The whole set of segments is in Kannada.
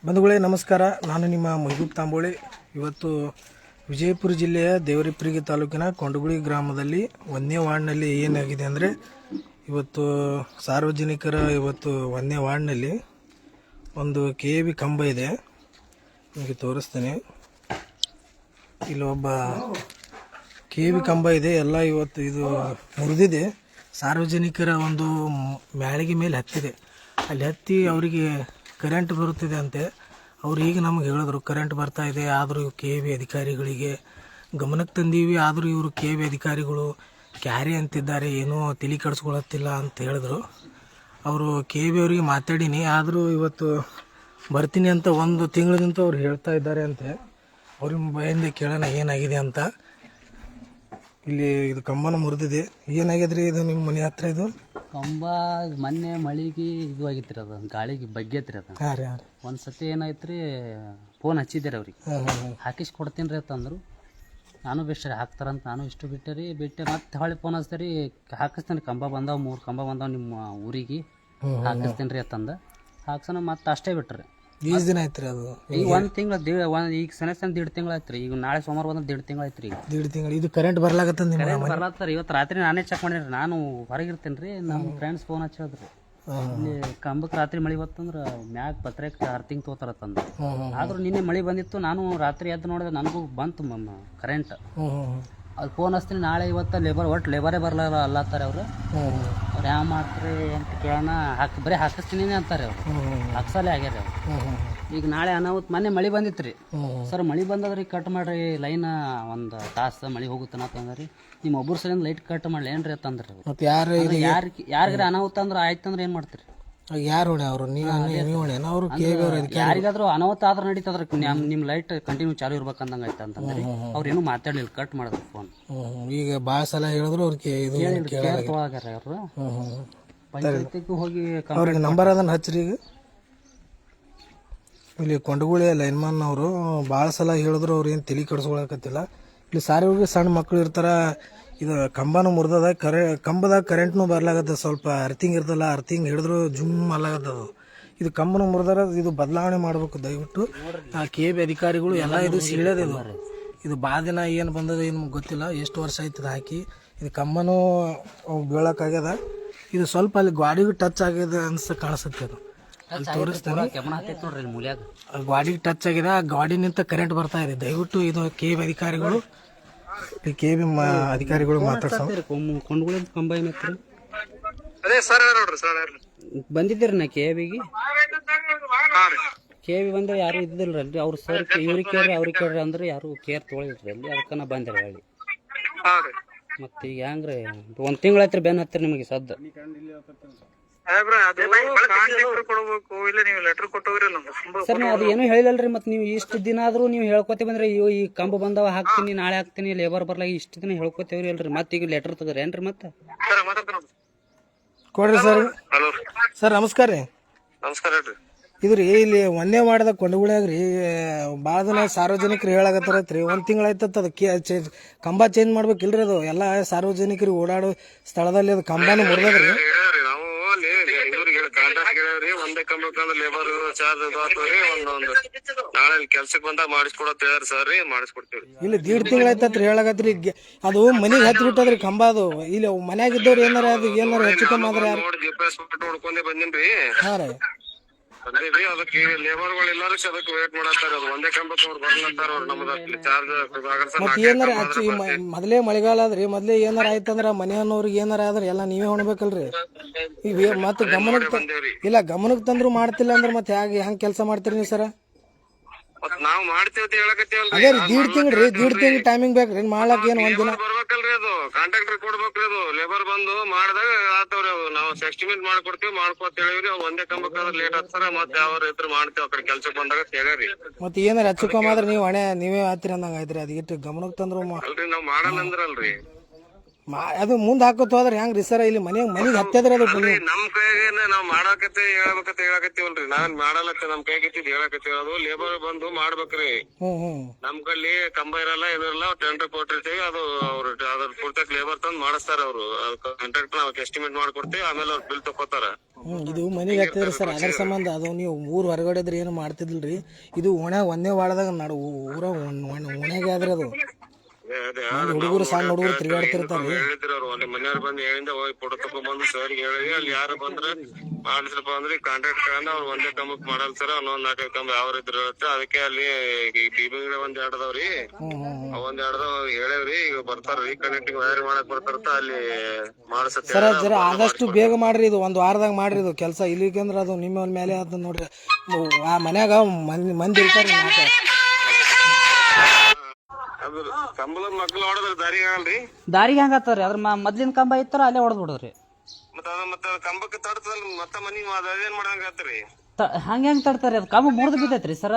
ಬಂಧುಗಳೇ ನಮಸ್ಕಾರ. ನಾನು ನಿಮ್ಮ ಮಹಬೂಬ್ ತಾಂಬೋಳಿ. ಇವತ್ತು ವಿಜಯಪುರ ಜಿಲ್ಲೆಯ ದೇವರಿಪ್ಪರಿಗೆ ತಾಲೂಕಿನ ಕೊಂಡಗುಳಿ ಗ್ರಾಮದಲ್ಲಿ 1ನೇ ವಾರ್ಡ್ನಲ್ಲಿ ಏನಾಗಿದೆ ಅಂದರೆ, ಇವತ್ತು ಸಾರ್ವಜನಿಕರ 1ನೇ ವಾರ್ಡ್ನಲ್ಲಿ ಒಂದು KAB ಕಂಬ ಇದೆ. ನಿಮಗೆ ತೋರಿಸ್ತೇನೆ. ಇಲ್ಲಿ ಒಬ್ಬ KAB ಕಂಬ ಇದೆ. ಎಲ್ಲ ಇವತ್ತು ಇದು ಮುರಿದಿದೆ. ಸಾರ್ವಜನಿಕರ ಒಂದು ಮ್ಯಾಳಿಗೆ ಮೇಲೆ ಹತ್ತಿದೆ. ಅಲ್ಲಿ ಹತ್ತಿ ಅವರಿಗೆ ಕರೆಂಟ್ ಬರುತ್ತಿದೆ ಅಂತೆ. ಅವ್ರು ಈಗ ನಮಗೆ ಹೇಳಿದ್ರು ಕರೆಂಟ್ ಬರ್ತಾ ಇದೆ, ಆದರೂ KAB ಅಧಿಕಾರಿಗಳಿಗೆ ಗಮನಕ್ಕೆ ತಂದೀವಿ, ಆದರೂ ಇವರು KAB ಅಧಿಕಾರಿಗಳು ಕ್ಯಾರಿ ಅಂತಿದ್ದಾರೆ, ಏನೂ ತಲೆ ಕೆಡಿಸ್ಕೊಳತ್ತಿಲ್ಲ ಅಂತ ಹೇಳಿದ್ರು. ಅವರು KAB ಅವರಿಗೆ ಮಾತಾಡೀನಿ, ಆದರೂ ಇವತ್ತು ಬರ್ತೀನಿ ಅಂತ 1 ತಿಂಗಳಿಂದ ಅವ್ರು ಹೇಳ್ತಾ ಇದ್ದಾರೆ ಅಂತೆ. ಅವ್ರ ಭಯಿಂದ ಕೇಳೋಣ ಏನಾಗಿದೆ ಅಂತ. ಇಲ್ಲಿ ಇದು ಕಂಬನ ಮುರಿದಿದೆ. ಏನಾಗಿದ್ರಿ ಇದು ನಿಮ್ಮ ಮನೆ ಹತ್ರ? ಇದು ಕಂಬ ಮೊನ್ನೆ ಮಳೆಗೆ ಇದು ಆಗಿತ್ರಿ, ಅದು ಗಾಳಿಗೆ ಬಗ್ಗೈತ್ರಿ. ಅದು ಹಾಂ ರೀ ಒಂದು ಸತಿ ಏನಾಯ್ತು ಫೋನ್ ಹಚ್ಚಿದ್ದೀರಿ ಅವ್ರಿಗೆ, ಹಾಕಿಸಿ ಕೊಡ್ತೀನಿ ರೀ ಅಂತಂದ್ರು. ನಾನು ಬೆಸ್ಟ್ ರೀ ಹಾಕ್ತಾರಂತ ನಾನು ಇಷ್ಟು ಬಿಟ್ಟೆ ಮತ್ತೆ ಹೊಳ್ಳಿ ಫೋನ್ ಹಚ್ತಾರೆ, ಹಾಕಿಸ್ತೀನಿ ಕಂಬ ಬಂದಾವ 3 ಕಂಬ ಬಂದಾವ ನಿಮ್ಮ ಊರಿಗೆ, ಹಾಕಿಸ್ತೀನಿ ರೀ ಅಂತಂದ ಹಾಕ್ಸೋಣ. ಮತ್ತೆ ಅಷ್ಟೇ ಬಿಟ್ರಿ. ಎಷ್ಟು ದಿನ ಆಯ್ತು ರೀ ಅದು? ಈಗ 1 ತಿಂಗಳು ಈಗ ಸಣ್ಣ 1.5 ತಿಂಗಳು ಆಯ್ತು ರೀ. ಈಗ ನಾಳೆ ಸೋಮವಾರ ಬಂದ್ರೆ 1.5 ತಿಂಗಳು ಆಯ್ತು ರೀ. ಈಗ 1.5 ತಿಂಗಳು ಇದು ಕರೆಂಟ್ ಬರ್ಲಾಗತ್ತ? ಕರೆಂಟ್ ಬರ್ಲಾತ್ತಾರ. ಇವತ್ತು ರಾತ್ರಿ ನಾನೇ ಚೆಕ್ ಮಾಡಿರಿ, ನಾನು ಹೊರಗಿರ್ತೀನಿ ರೀ. ನಮ್ಮ ಫ್ರೆಂಡ್ಸ್ ಫೋನ್ ಹಚ್ಚಿದ್ರಿ, ಇಲ್ಲಿ ಕಂಬಕ್ಕೆ ರಾತ್ರಿ ಮಳೆ ಬತ್ತಂದ್ರೆ ಮ್ಯಾಗ ಪತ್ರೆಗೆ ಅರ್ತಿಂಗ್ ತೋತಾರತ್ತಂದು. ಆದ್ರೂ ನಿನ್ನೆ ಮಳೆ ಬಂದಿತ್ತು, ನಾನು ರಾತ್ರಿ ಎದ್ದು ನೋಡಿದೆ, ನನಗೂ ಬಂತು ಕರೆಂಟ್. ಅದು ಫೋನ್ ಹಚ್ತೀನಿ ನಾಳೆ ಇವತ್ತು ಲೇಬರೇ ಬರಲ್ಲ ಅಲ್ಲತ್ತಾರೆ ಅವರು. ಅವ್ರು ಯಾವ ಮಾಡ್ತಾರೆ ಅಂತ ಕೇಳೋಣ, ಬರೀ ಹಾಕಿಸ್ತೀನಿ ಅಂತಾರೆ ಅವ್ರು, ಹಾಕ್ಸಲೇ ಆಗ್ಯಾರ ಅವ್ರು. ಈಗ ನಾಳೆ ಅನಾಹುತ ಮೊನ್ನೆ ಮಳೆ ಬಂದಿತ್ತು ರೀ ಸರ್, ಮಳೆ ಬಂದದ್ರಿ ಕಟ್ ಮಾಡ್ರಿ ಲೈನ್, 1 ತಾಸು ಮಳೆ ಹೋಗುತ್ತಾನ ಅಂತಂದ್ರಿ. ನಿಮ್ಮ ಒಬ್ಬರು ಸರಿಯಿಂದ ಲೈಟ್ ಕಟ್ ಮಾಡಲಿ ಏನ್ರಿ ಅಂತಂದ್ರಿ. ಮತ್ತೆ ಯಾರಿಗಾರ ಅನಾಹುತ ಅಂದ್ರೆ ಆಯ್ತಂದ್ರೆ ಏನು ಮಾಡ್ತೀರಿ? ಯಾರು ಹೊಣೆ? ಅವರು ಅವರು ಯಾರಿಗಾದ್ರೂ ಅನಾಹುತ ಆದ್ರೆ ನಡೀತದ್ರಿ, ನಿಮ್ಮ ಲೈಟ್ ಕಂಟಿನ್ಯೂ ಚಾಲು ಇರ್ಬೇಕಂದಂಗೆ ಆಯ್ತು ಅಂತಂದ್ರಿ. ಅವ್ರೇನು ಮಾತಾಡ್ಲಿಲ್ಲ, ಕಟ್ ಮಾಡಿದ್ರು ಫೋನ್. ಈಗ ಭಾಳ ಸಲ ಹೇಳಿದ್ರು ತೊಳಗಾರ ಅವರು. ಪಂಚಾಯತಿಗೂ ಹೋಗಿ ಅವ್ರಿಗೆ ನಂಬರ್ ಅದನ್ನ ಹಚ್ಚ್ರಿ. ಈಗ ಇಲ್ಲಿ ಕೊಂಡಗುಳಿ ಲೈನ್ಮನ್ ಅವರು ಭಾಳ ಸಲ ಹೇಳಿದ್ರು, ಅವ್ರು ಏನು ತಲೆ ಕೆಡಿಸ್ಕೊಳಕತ್ತಿಲ್ಲ. ಇಲ್ಲಿ ಸಾರಿಗೆ ಸಣ್ಣ ಮಕ್ಳು ಇರ್ತಾರ. ಇದು ಕಂಬನೂ ಮುರಿದದ, ಕಂಬದಾಗ ಕರೆಂಟ್ನೂ ಬರ್ಲಾಗತ್ತ. ಸ್ವಲ್ಪ ಅರ್ತಿಂಗ್ ಇರ್ತಲ್ಲ, ಅರ್ತಿಂಗ್ ಹಿಡಿದ್ರು ಜುಮ್ ಅಲ್ಲಾಗತ್ತದು. ಇದು ಕಂಬನೂ ಮುರಿದಾರ, ಇದು ಬದಲಾವಣೆ ಮಾಡ್ಬೇಕು ದಯವಿಟ್ಟು. KAB ಅಧಿಕಾರಿಗಳು ಎಲ್ಲ ಇದು ಸೀಳೋದು. ಇದು ಭಾಳ ದಿನ ಏನು ಬಂದದ ಏನು ಗೊತ್ತಿಲ್ಲ, ಎಷ್ಟು ವರ್ಷ ಆಯ್ತದ ಹಾಕಿ. ಇದು ಕಂಬನೂ ಬೀಳಕ್ಕಾಗ್ಯದ. ಇದು ಸ್ವಲ್ಪ ಅಲ್ಲಿ ಗಾಡಿಗೆ ಟಚ್ ಆಗ್ಯದ ಕಾಣಿಸುತ್ತೆ. ಅದು ಅಲ್ಲಿ ತೋರಿಸ್ತಾನೆ, ಗಾಡಿಗೆ ಟಚ್ ಆಗಿದೆ. ಆ ಗಾಡಿನಿಂದ ಕರೆಂಟ್ ಬರ್ತಾ ಇದೆ. ದಯವಿಟ್ಟು ಇದು KAB ಅಧಿಕಾರಿಗಳು ಅಧಿಕಾರಿಗಳು ಮಾತಾಡ್ತಾರೆ. ಕೊಂಡ್ಗಳಿಂದ ಕಂಬ ಏನತ್ರಿ ಬಂದಿದ್ದೀರಿ ನಾ KABಗೆ. KAB ಬಂದ್ರೆ ಯಾರು ಇದ್ದಿಲ್ಲರಿ ಅವ್ರು ಸರ್, ಇವ್ರಿಗೆ ಕೇಳ್ರಿ ಅವ್ರಿಗೆ ಕೇಳ್ರಿ ಅಂದ್ರೆ ಯಾರು ಕೇರ್ ತೊಗೊಳಿಲ್ರಿ ಅಲ್ಲಿ. ಅದಕ್ಕೆ ನಾ ಬಂದೆ ಹೇಳಿ. ಮತ್ತೆ ಈಗ ಹೆಂಗ್ರಿ 1 ತಿಂಗಳಾಯ್ತು ಬೆನ್ ಹತ್ತಿರ ನಿಮಗೆ ಸದ್ದ. ಸರ್ ನೀವು ಅದು ಏನೂ ಹೇಳಿಲ್ಲರಿ. ಮತ್ತೆ ನೀವು ಇಷ್ಟು ದಿನ ಆದ್ರೂ ನೀವು ಹೇಳ್ಕೊತೀವಿ ಬಂದ್ರೆ ಈ ಕಂಬ ಬಂದವ ಹಾಕ್ತೀನಿ, ನಾಳೆ ಹಾಕ್ತೀನಿ, ಲೇಬರ್ ಬರ್ಲಾಗ ಇಷ್ಟು ದಿನ ಹೇಳ್ಕೊತೇವ್ರಿ ಅಲ್ರಿ. ಮತ್ತೆ ಈಗ ಲೆಟರ್ ತಗೋರಿ ಏನ್ರಿ? ಮತ್ತೆ ಕೊಡ್ರಿ ಸರ್. ಸರ್ ನಮಸ್ಕಾರ ರೀ. ನಮಸ್ಕಾರ ಹೇಳ್ರಿ. ಇದು ರೀ ಇಲ್ಲಿ 1ನೇ ವಾರ್ಡ್ದ ಕೊಂಡಗುಳ್ಯಾಗ್ರಿ ಭಾಳ ಜನ ಸಾರ್ವಜನಿಕರು ಹೇಳಾಕತ್ತಾರತ್ರಿ. 1 ತಿಂಗಳಾಯ್ತದ ಅದು ಕಂಬ ಚೇಂಜ್ ಮಾಡ್ಬೇಕಿಲ್ರಿ. ಅದು ಎಲ್ಲ ಸಾರ್ವಜನಿಕರು ಓಡಾಡೋ ಸ್ಥಳದಲ್ಲಿ ಅದು ಕಂಬನೂ ಮುರಿದ್ರಿ. ನಾವು ಅಲ್ಲಿ ಇವ್ರಿಗೆ ಕಾಂಟ್ರಾಕ್ಟ್ ಹೇಳ್ರಿ, ಒಂದೇ ಕಂಬಕ್ಕಂದ್ರೆ ಲೇಬರ್ ಚಾರ್ಜ್ ಆಗ್ತವ್ರಿ. ಒಂದೊಂದು ನಾಳೆ ಕೆಲ್ಸಕ್ಕೆ ಬಂದಾಗ ಮಾಡಿಸ್ಕೊಡತ್ ಹೇಳ್ರಿ ಸರ್ ರೀ, ಮಾಡಿಸ್ಕೊಡ್ತೀವಿ. ಇಲ್ಲಿ 1.5 ತಿಂಗಳಾಯ್ತತ್ರಿ ಹೇಳಾಕತ್ರಿ. ಅದು ಮನಿಗೆ ಹತ್ತಿ ಬಿಟ್ಟದ್ರಿ ಕಂಬ. ಅದು ಇಲ್ಲಿ ಮನ್ಯಾಗ ಇದ್ದವ್ರು ಏನಾರ ಅದು ಏನಾರ ಹೆಚ್ಚು ಕಮ್ಮಿ ಆದ್ರೆ ನೋಡಿ GPS ನೋಡ್ಕೊಂಡೇ ಬಂದಿನ್ರಿ. ಹಾಂ ರೀ ಬಂದಿವಿ. ಅದಕ್ಕೆ ಲೇಬರ್ಗಳು ಎಲ್ಲಾರು ಅದಕ್ಕೆ ವೇಟ್ ಮಾಡತ್ತಾರ. ಅದು ಒಂದೇ ಕಂಬಕ್ಕೆ ಅವ್ರು ಬರ್ಲತ್ತಾರ. ಅವ್ರು ನಮ್ದು ಚಾರ್ಜ್ ಮತ್ತೆ ಏನಾರ ಮೊದಲೇ ಮಳೆಗಾಲ ಆದ್ರಿ, ಮೊದ್ಲೇ ಏನಾರ ಆಯ್ತಂದ್ರ ಮನೆಯವ್ರಿಗೆ ಏನಾರ ಆದ್ರೆ ಎಲ್ಲ ನೀವೇ ಹೊಣಬೇಕಲ್ರಿ. ಈಗ ಮತ್ತೆ ಗಮನಕ್ಕೆ ತಂದ್ರು ಮಾಡ್ತಿಲ್ಲ ಅಂದ್ರೆ ಮತ್ತೆ ಹೆಂಗ್ ಕೆಲಸ ಮಾಡ್ತೀರಿ ನೀವು ಸರ? ನಾವ್ ಮಾಡ್ತೇವ್ ಹೇಳಕತ್ತೇವಲ್ರಿ. ಅದೇ ರೀ 1.5 ತಿಂಗಳು ಟೈಮಿಂಗ್ ಬೇಕ್ರಿ ಮಾಡ್ಲಕ್. ಏನು 1 ದಿನ ಬರ್ಬೇಕಲ್ರಿ, ಅದು ಕಾಂಟ್ರಾಕ್ಟರ್ ಕೊಡ್ಬೇಕ್ರಿ. ಅದು ಲೇಬರ್ ಬಂದು ಮಾಡಿದಾಗ ಆತವ್ರಿ. ಅವು ನಾವು ಎಸ್ಟಿಮೇಟ್ ಮಾಡ್ಕೊಡ್ತೀವಿ, ಮಾಡ್ಕೊತ ಹೇಳಿವ್ರಿ. ಅವ್ ಒಂದೇ ಕಂಬಕ್ಕಾದ್ರೆ ಲೇಟ್ ಆಗ್ತಾರ. ಮತ್ತೆ ಅವ್ರ ಇದ್ರ ಮಾಡ್ತೇವ್ ಆ ಕಡೆ ಕೆಲ್ಸಕ್ಕೆ ಬಂದಾಗ ಹೇಳಿ. ಮತ್ತೆ ಏನಾರ ಹೆಚ್ಚು ಕಮ್ಮಿ ಆದ್ರೆ ನೀವು ನೀವೇ ಹಾಕ್ತಿರಿ ಅಂದಂಗ ಆಯ್ತ್ರಿ. ಅದು ಇಟ್ಟು ಗಮನಕ್ಕೆ ತಂದ್ರು ಅಲ್ರಿ ನಾವ್ ಮಾಡಲ್ಲ ಅಂದ್ರಲ್ರಿ. ಅದು ಮುಂದೆ ಹಾಕೋತ ಹೋದ್ರೆ ಹೆಂಗ್ರಿ ಸರ್ ಇಲ್ಲಿ ಮನೆಗೆ ಹತ್ತದ್ರಿ ಅದು ಅಲ್ರಿ ನಮ್ ಕೈಗೇನ ನಾವ್ ಮಾಡಾಕತ್ತೆ ಹೇಳಕತ್ತೀವಲ್ರಿ ನಾನ್ ಮಾಡಲತ್ತ ನಮ್ ಕೈಗಿತ್ತಿದ್ ಹೇಳಕತ್ತೀವಿ ಅದು ಲೇಬರ್ ಬಂದು ಮಾಡ್ಬೇಕ್ರಿ. ನಮ್ ಕಲ್ಲಿ ಕಂಬ ಇರಲ್ಲ ಏನಿರಲ್ಲ ಟೆಂಡರ್ ಕೊಟ್ಟಿರ್ತೀವಿ ಅದು ಅವ್ರು ಅದ್ರ ಪೂರ್ತಿ ಲೇಬರ್ ತಂದ್ ಮಾಡಿಸ್ತಾರ ಅವ್ರು ಕಾಂಟ್ರಾಕ್ಟ್ ನಾವ್ ಎಸ್ಟಿಮೇಟ್ ಮಾಡ್ಕೊಡ್ತೀವಿ ಆಮೇಲೆ ಅವ್ರು ಬಿಲ್ ತಗೋತಾರ. ಇದು ಮನೆಗೆ ಹತ್ತದ್ರಿ ಸರ್ ಅದ್ರ ಸಂಬಂಧ ಅದು ನೀವು ಊರ್ ಹೊರಗಡೆ ಇದ್ರೆ ಏನು ಮಾಡ್ತಿದ್ದಿಲ್ರಿ ಇದು ಒಂದೇ ವಾಡದಾಗ ಊರ ಓಣ್ಯಾಗೆ ಆದ್ರಿ ಅದು ಹುಡುಗರು ಸಣ್ಣ ಹುಡುಗರು ತಿರುಗಾಡ್ತಿರ್ತಾರ. ಹೇಳಿದ್ರು ಅವ್ರು ಅಲ್ಲಿ ಮನೆಯವ್ರು ಬಂದು ಹೇಳಿಂದ ಹೋಗಿ ಫೋಟೋ ತಗೊಂಡ್ ಬಂದು ಸರ್ ಹೇಳಿ ಅಲ್ಲಿ ಯಾರು ಬಂದ್ರೆ ಮಾಡಿಸ್ರಪ್ಪ ಅಂದ್ರೆ ಕಾಂಟ್ರಾಕ್ಟ್ ಅವ್ರು ಒಂದೇ ಕಂಬಕ್ ಮಾಡಲ್ ಸರ್ ಒಂದೊಂದ್ 4 ಕಂಬ ಯಾವ ಇದ್ರು ಇರುತ್ತೆ ಅದಕ್ಕೆ ಅಲ್ಲಿ ಬಿಬಿಂಗ್ ಒಂದ್ ಎರಡದವ್ರಿ ಒಂದ್ ಎರಡದವ್ ಹೇಳೇವ್ರಿ ಈಗ ಬರ್ತಾರ್ರಿ ಕನೆಕ್ಟಿಂಗ್ ವೈರ್ ಮಾಡಕ್ ಬರ್ತಾರತ್ತ ಅಲ್ಲಿ ಮಾಡಿಸುತ್ತೆ ಸರ್ ಜರ ಆದಷ್ಟು ಬೇಗ ಮಾಡ್ರಿ ಇದು ಒಂದ್ ವಾರದಾಗ ಮಾಡ್ರಿ ಇದು ಕೆಲಸ ಇಲ್ಲಿಕಂದ್ರ ಅದು ನಿಮ್ಮ ಮೇಲೆ ಅದ ನೋಡ್ರಿ ಆ ಮನ್ಯಾಗ ಮಂದಿ ಇರ್ತಾರ್ರಿ ಕಂಬದ ಮಕ್ಳು ಹೊಡೆದ್ರ ದಾರಿಗೆ ಆಗಲ್ರಿ ದಾರಿಗೆ ಹೆಂಗತ್ತಾರ ಅದ್ರ ಮೊದ್ಲಿನ ಕಂಬ ಇತ್ತಾರ ಅಲ್ಲೇ ಹೊಡೆದ್ ಬಿಡೋದ್ರಿ ಮತ್ತ ಕಂಬಕ್ಕೆ ತಡ್ತದಲ್ ಮತ್ತ ಮನಿ ಅದೇನ್ ಮಾಡಂಗ ಆತ್ರಿ ಹೆಂಗ್ ತಡ್ತಾರಿ ಅದು ಕಂಬ ಮುರಿದು ಬಿದ್ದೈತ್ರಿ ಸರ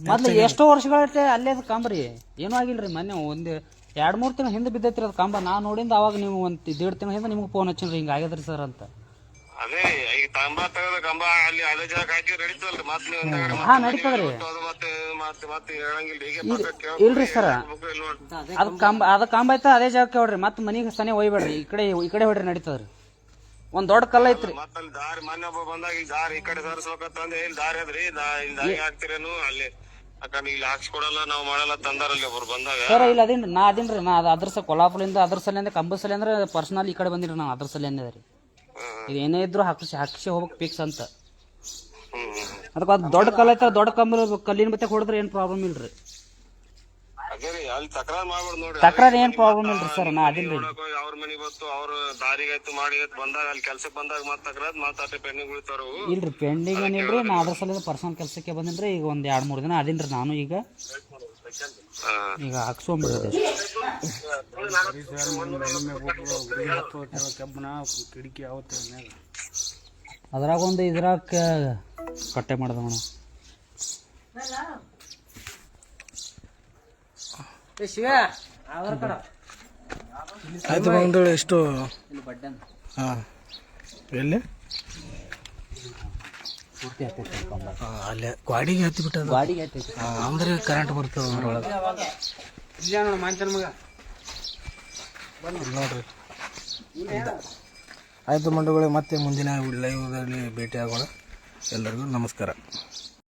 ಮೊದ್ಲು ಎಷ್ಟೋ ವರ್ಷಗಳೈತೆ ಅಲ್ಲೇ ಅದು ಕಂಬ ರೀ ಏನೂ ಆಗಿಲ್ರಿ ಮೊನ್ನೆ ಒಂದ್ 2-3 ತಿಂಗಳ ಹಿಂದೆ ಬಿದ್ದೈತ್ರಿ ಅದು ಕಂಬ ನಾ ನೋಡಿಂದ ಅವಾಗ ನೀವು ಒಂದ್ 1.5 ತಿಂಗಳ ಹಿಂದೆ ನಿಮ್ಗೆ ಫೋನ್ ಹಚ್ಚಿನ್ರಿ ಹಿಂಗ ಆಗ್ಯದ್ರಿ ಸರ್ ಅಂತ. ಅದೇ ಈಗ ಕಂಬ ತಗದ ಕಂಬ ಅಲ್ಲಿ ಅದೇ ಜಾಗ ಹಾಕಿ ನಡೀತದಲ್ರಿ ಮತ್ ನೀವು ಹಾ ನಡೀತದ್ರಿ ಮತ್ತೆ ಹೇಳಂಗಿಲ್ರಿ ಇಲ್ರಿ ಸರ ಅದ ಕಂಬ ಐತ ಅದೇ ಜಾಗಕ್ಕೆ ಹೊಡ್ರಿ ಮತ್ ಮನಿಗೆ ಸನೇ ಒಯ್ಬೇಡ್ರಿ ಈ ಕಡೆ ಹೊಡ್ರಿ ನಡೀತದ್ರಿ ಒಂದ್ ದೊಡ್ಡ ಕಲ್ಲ ಐತ್ರಿ. ಮತ್ತ ಅಲ್ಲಿ ದಾರಿ ಮೊನ್ನೆ ಒಬ್ಬ ಬಂದಾಗ ಇಲ್ಲಿ ದಾರಿ ಈ ಕಡೆ ಸರಿಸ್ಬೇಕಂತಂದ್ರೆ ಇಲ್ಲಿ ದಾರಿ ಅದ್ರಿ ಇಲ್ಲಿ ದಾರಿ ಹಾಕ್ತಿರೇನು ಅಲ್ಲಿ ಯಾಕಂದ್ರೆ ಇಲ್ಲಿ ಹಾಕ್ಸ್ಕೊಡಲ್ಲ ನಾವ್ ಮಾಡಲ್ಲ ತಂದಾರಲ್ಲಿ ಒಬ್ರು ಬಂದಾಗ ಸರ್ ಇಲ್ಲ ಅದೇನ್ರಿ ನಾ ಅದ್ರ ಕೊಲ್ಲಾಪುರದಿಂದ ಅದ್ರ ಸಲಿಂದ ಕಂಬ ಸಲಿ ಅಂದ್ರೆ ಪರ್ಸನಲ್ ಈ ಕಡೆ ಬಂದಿರಿ ನಾವು ಅದ್ರ ಸಲಿಂದ ರೀ ಇದು ಏನೇ ಇದ್ರು ಹಾಕ್ಸಿ ಹೋಗ್ಬೇಕು ಫಿಕ್ಸ್ ಅಂತ ಅದಕ್ಕೆ ಅದು ದೊಡ್ಡ ಕಲ್ಲ ಐತ ದೊಡ್ಡ ಕಲ್ಲಿನ ಬತ್ತೆ ಹೊಡೆದ್ರೆ ಏನ್ ಪ್ರಾಬ್ಲಮ್ ಇಲ್ರಿ ಅದೇ ರೀ ಅಲ್ಲಿ ತಕರಾರ್ ಮಾಡ್ಬಾರ್ದು ನೋಡ್ರಿ ತಕರಾರ್ ಏನ್ ಪ್ರಾಬ್ಲಮ್ ಇಲ್ರಿ ಸರ್ ನಾ ಅದಿಲ್ರಿ ಅವ್ರ ಮನಿಗ್ ಬತ್ತು ಅವ್ರ ದಾರಿಗಾಯ್ತು ಮಾಡಿ ಬಂದಾಗ ಅಲ್ಲಿ ಕೆಲ್ಸಕ್ಕೆ ಬಂದಾಗ ಮತ್ ತಕರಾರ್ ಮಾತಾಡಿ ಪೆಂಡಿಂಗ್ ಉಳಿತಾರ ಇಲ್ರಿ ಪೆಂಡಿಂಗ್ ಏನಿಲ್ರಿ ನಾ ಅದ್ರ ಸಲ ಪರ್ಸನಲ್ ಕೆಲ್ಸಕ್ಕೆ ಬಂದಿನ್ರಿ ಈಗ ಒಂದ್ 2-3 ದಿನ ಅದಿನ್ರಿ ನಾನು ಈಗ ಹಾಕ್ಸ್ಕೊಂಡ್ಬಿಡ್ರಿ ಅದ್ರಾಗ ಒಂದು ಇದ್ರಾಗ ಕಟ್ಟೆ ಮಾಡ್ದ ಮೇಡಮ್ ಆಯ್ತು ಬಂದ್ರೆ ಎಷ್ಟು ಹಾಂ ಎಲ್ಲಿ ಅಲ್ಲೇ ಗಾಡಿಗೆ ಹತ್ತಿ ಬಿಟ್ಟದ ಅಂದ್ರೆ ಕರೆಂಟ್ ಬರ್ತದ ಅದ್ರೊಳಗೆ ನೋಡ್ರಿ. ಆಯ್ತು ಮಂಡಳಿಗೆ ಮತ್ತೆ ಮುಂದಿನ ಲೈವ್ದಲ್ಲಿ ಭೇಟಿ ಆಗೋಣ. ಎಲ್ಲರಿಗೂ ನಮಸ್ಕಾರ.